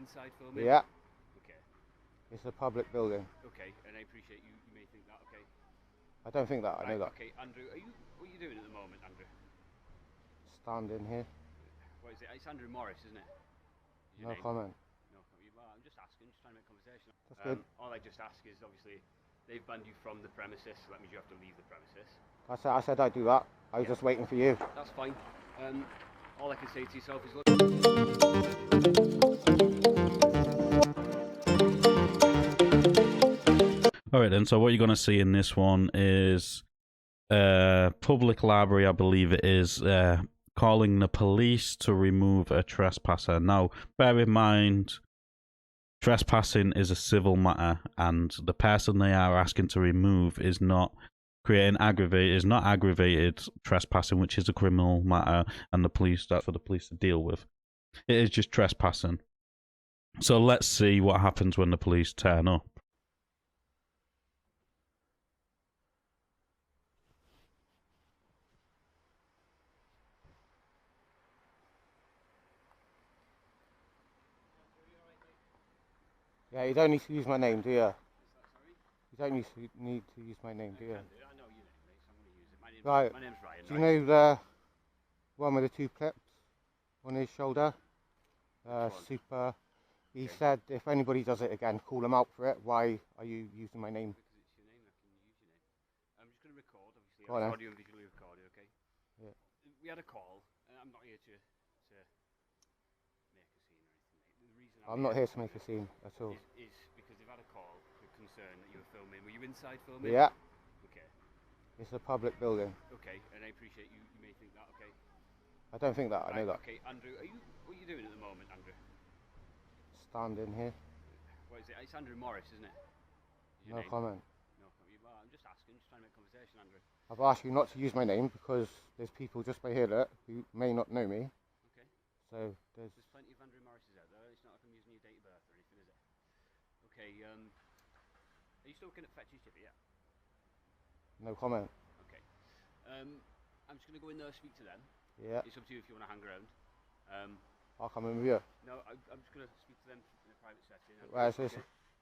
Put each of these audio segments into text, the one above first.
inside filming? Yeah. Okay. It's a public building. Okay, and I appreciate you may think that, okay? I don't think that, I know that. Okay, Andrew, what are you doing at the moment, Andrew? Standing here. What is it? It's Andrew Morris, isn't it? No comment. No comment. Well, I'm just asking, just trying to make conversation. That's good. All I just ask is, obviously, they've banned you from the premises, so that means you have to leave the premises. I said I'd do that. I was just waiting for you. That's fine. All I can say to yourself is, look. Alright then, so what you're going to see in this one is public library, I believe it is, calling the police to remove a trespasser. Now, bear in mind, trespassing is a civil matter, and the person they are asking to remove is not aggravated trespassing, which is a criminal matter, and that's for the police to deal with. It is just trespassing. So let's see what happens when the police turn up. Yeah, you don't need to use my name, do you? You don't need to use my name, do you? I know your name, mate, so I'm going to use it. My name's Ryan. Do you know the one with the two clips on his shoulder? Super. He said if anybody does it again, call him out for it. Why are you using my name? Because it's your name, I can use your name. I'm just going to record, obviously. Go on, audio and visually recorded, okay? Yeah. We had a call, and I'm not here to make a scene or anything, mate. The reason I'm not here to make a scene at all. is because they've had a call with concern that you were filming. Were you inside filming? Yeah. Okay. It's a public building. Okay, and I appreciate you may think that, okay? I don't think that, I know that. Okay, Andrew, what are you doing at the moment, Andrew? Standing here. What is it? It's Andrew Morris, isn't it? No comment. No comment. Well, I'm just asking, just trying to make conversation, Andrew. I've asked you not to use my name because there's people just by here that who may not know me. Okay. So there's plenty of Andrew Morrises out there. It's not like I'm using your date of birth or anything, is it? Okay, are you still looking at Fetch's Chippy? Yeah. No comment. Okay. I'm just going to go in there and speak to them. Yeah. It's up to you if you want to hang around. I'll come in with you. No, I'm just going to speak to them in a private setting. Right, so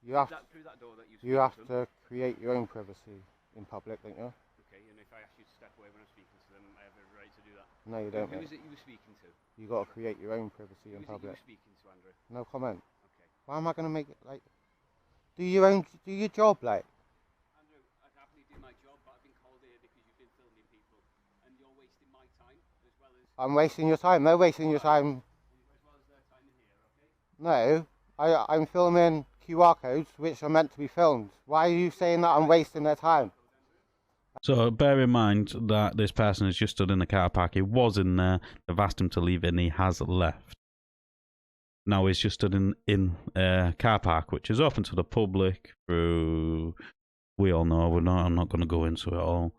you have through that door that you have to create your own privacy in public, don't you? Okay, and if I ask you to step away when I'm speaking to them, I have a right to do that. No, you don't. Who is it you were speaking to? You got to create your own privacy in public. Who is it you were speaking to, Andrew? No comment. Okay. Why am I going to make it like? Do your job, like. Andrew, I'd happily do my job, but I've been called here because you've been filming people, and you're wasting my time as well as. I'm wasting your time. They're wasting your time. As well as their time in here, okay? No, I'm filming QR codes which are meant to be filmed. Why are you saying that I'm wasting their time? So bear in mind that this person has just stood in the car park. He was in there. They've asked him to leave and he has left. Now he's just stood in a car park which is open to the public through, we all know, I'm not going to go into it all.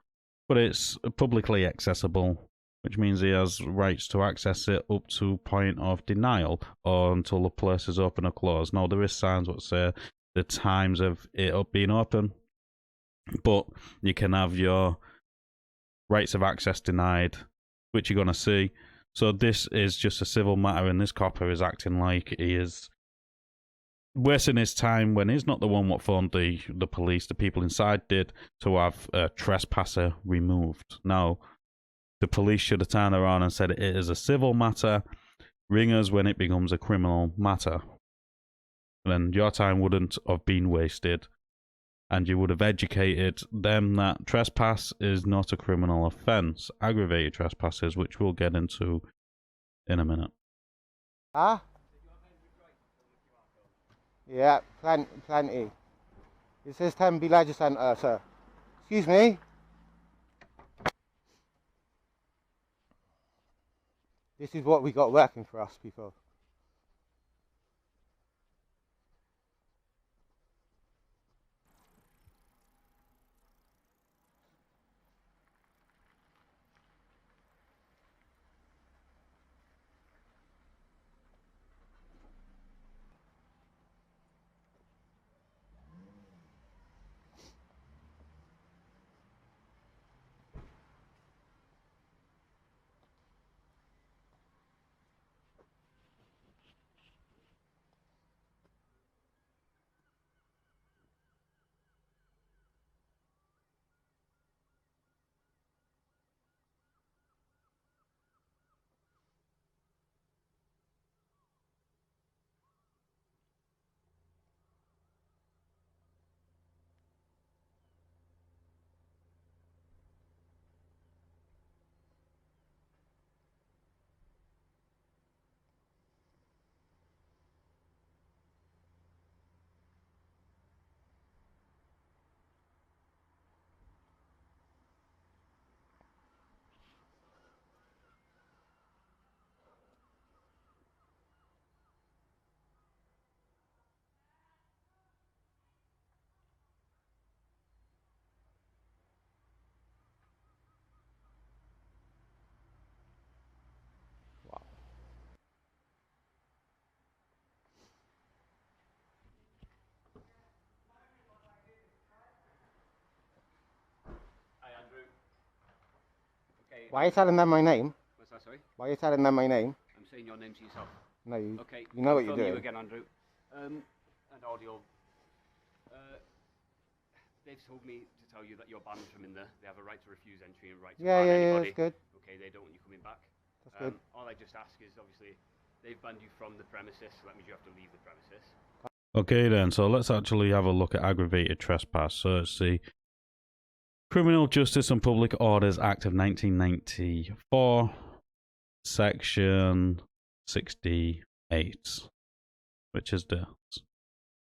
But it's publicly accessible, which means he has rights to access it up to point of denial or until the place is open or closed. Now there is signs that say the times of it being open, but you can have your rights of access denied, which you're going to see. So this is just a civil matter, and this copper is acting like he is wasting his time when he's not the one what phoned the police. The people inside did, to have a trespasser removed. Now, the police should have turned around and said it is a civil matter. Ring us when it becomes a criminal matter. Then your time wouldn't have been wasted, and you would have educated them that trespass is not a criminal offence. Aggravated trespasses, which we'll get into in a minute. Ah? Yeah, plenty. It says Tenby Leisure Centre, sir. Excuse me? This is what we got working for us, people. Why are you telling them my name? What's that, sorry? Why are you telling them my name? I'm saying your name to yourself. No, you, Okay. you know what you're I'll film doing. you again, Andrew. And audio. They've told me to tell you that you're banned from in there. They have a right to refuse entry and right to ban Yeah, anybody. that's good. Okay, they don't want you coming back. That's good. All I just ask is, obviously, they've banned you from the premises, so that means you have to leave the premises. Okay then, so let's actually have a look at aggravated trespass. So it's the Criminal Justice and Public Orders Act of 1994, Section 68, which is this.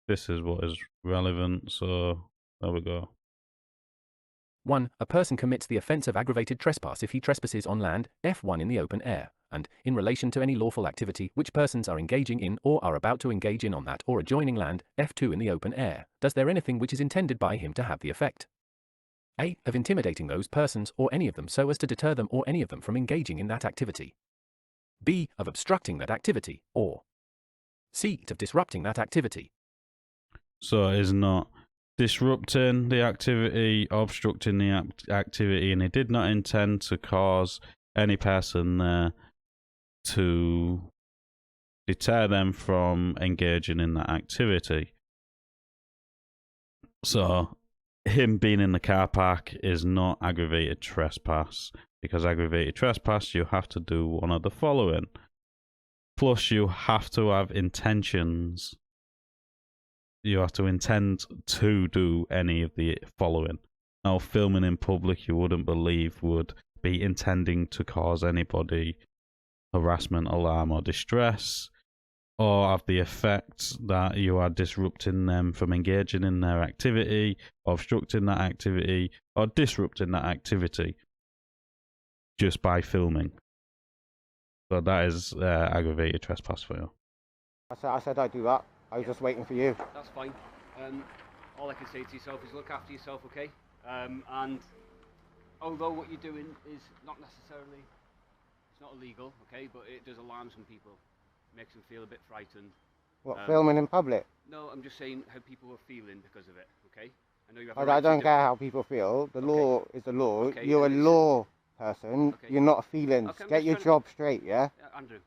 This is what is relevant, so there we go. 1. A person commits the offence of aggravated trespass if he trespasses on land, F1 in the open air, and in relation to any lawful activity which persons are engaging in or are about to engage in on that or adjoining land, F2 in the open air, does there anything which is intended by him to have the effect A. Of intimidating those persons or any of them so as to deter them or any of them from engaging in that activity. B. Of obstructing that activity, or C. Of disrupting that activity. So it is not disrupting the activity, obstructing the activity, and it did not intend to cause any person there to deter them from engaging in that activity. So him being in the car park is not aggravated trespass, because aggravated trespass you have to do one of the following. Plus you have to have intentions. You have to intend to do any of the following. Now, filming in public, you wouldn't believe, would be intending to cause anybody harassment, alarm, or distress, or have the effect that you are disrupting them from engaging in their activity, obstructing that activity, or disrupting that activity just by filming. So that is aggravated trespass for you. I said I'd do that. I was just waiting for you. That's fine. All I can say to yourself is look after yourself, okay? And although what you're doing is not necessarily, it's not illegal, okay, but it does alarm some people. Makes them feel a bit frightened. What, filming in public? No, I'm just saying how people are feeling because of it, okay? I know you have I, a right I don't to care how people feel. The law is the law. Okay, You're a and law person. Okay. You're not a feelings. Okay, I'm Get just your trying job straight, yeah? Andrew,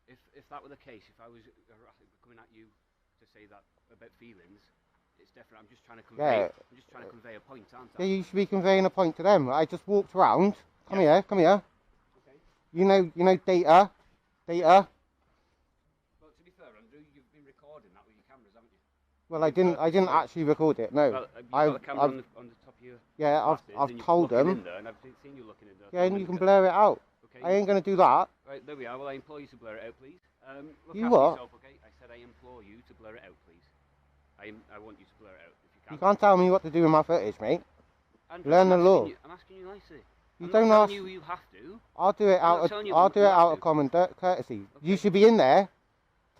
if that were the case, if I was coming at you to say that about feelings, it's different. I'm just trying to convey. Yeah. I'm just trying to convey a point, aren't I? Yeah, you should be conveying a point to them. I just walked around. Come here, come here. Okay. You know data. Well, to be fair, Andrew, you've been recording that with your cameras, haven't you? Well, I didn't actually record it. No. Well, you've got a camera on the top of your Yeah, glasses, I've and you're told looking them. in there, and I've seen you looking in there. Yeah, and you can blur it out. Okay. I ain't gonna do that. Right, there we are. Well, I implore you to blur it out, please. Look You after what? yourself, okay? I said I implore you to blur it out, please. I want you to blur it out if you can. You can't tell me what to do with my footage, mate. Andrew, Learn the law. I'm asking you nicely. You I'm don't not ask. telling you have to. I'll do it I'm not out. telling you I'll what do you it have out to. of common courtesy. You Okay. should be in there,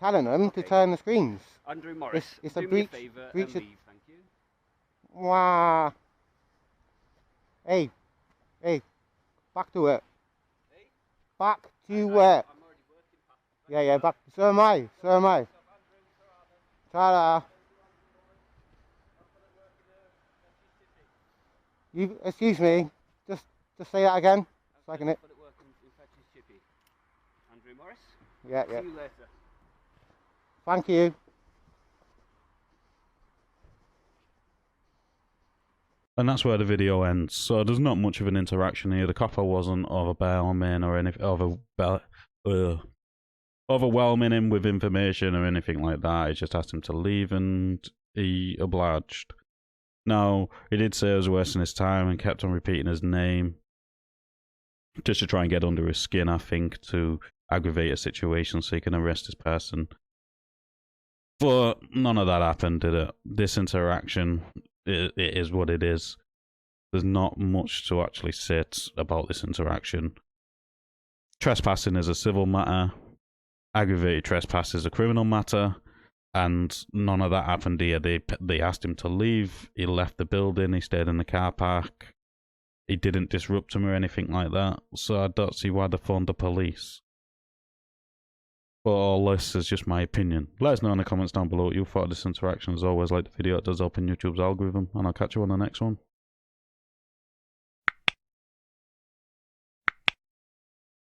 telling them to Okay. turn the screens. Andrew Morris, It's do a me breach. a favour breach and of- leave, thank you. Wow. Hey, back to it. Hey? Back to I'm it. already working past. Yeah, back. So am I. So am I. Ta-da. You, excuse me. Just say that again. Second it. Put it work in Fetch's Chippy. Andrew Morris. Yeah. See you later. Thank you. And that's where the video ends. So there's not much of an interaction here. The copper wasn't overwhelming or anything, overwhelming him with information or anything like that. He just asked him to leave, and he obliged. Now, he did say he was wasting his time and kept on repeating his name, just to try and get under his skin, I think, to aggravate a situation so he can arrest this person. But none of that happened, did it? This interaction, it is what it is. There's not much to actually say about this interaction. Trespassing is a civil matter. Aggravated trespass is a criminal matter. And none of that happened here. They asked him to leave. He left the building. He stayed in the car park. He didn't disrupt him or anything like that. So I don't see why they phoned the police. But all this is just my opinion. Let us know in the comments down below what you thought of this interaction. As always, like the video, it does help in YouTube's algorithm. And I'll catch you on the next one.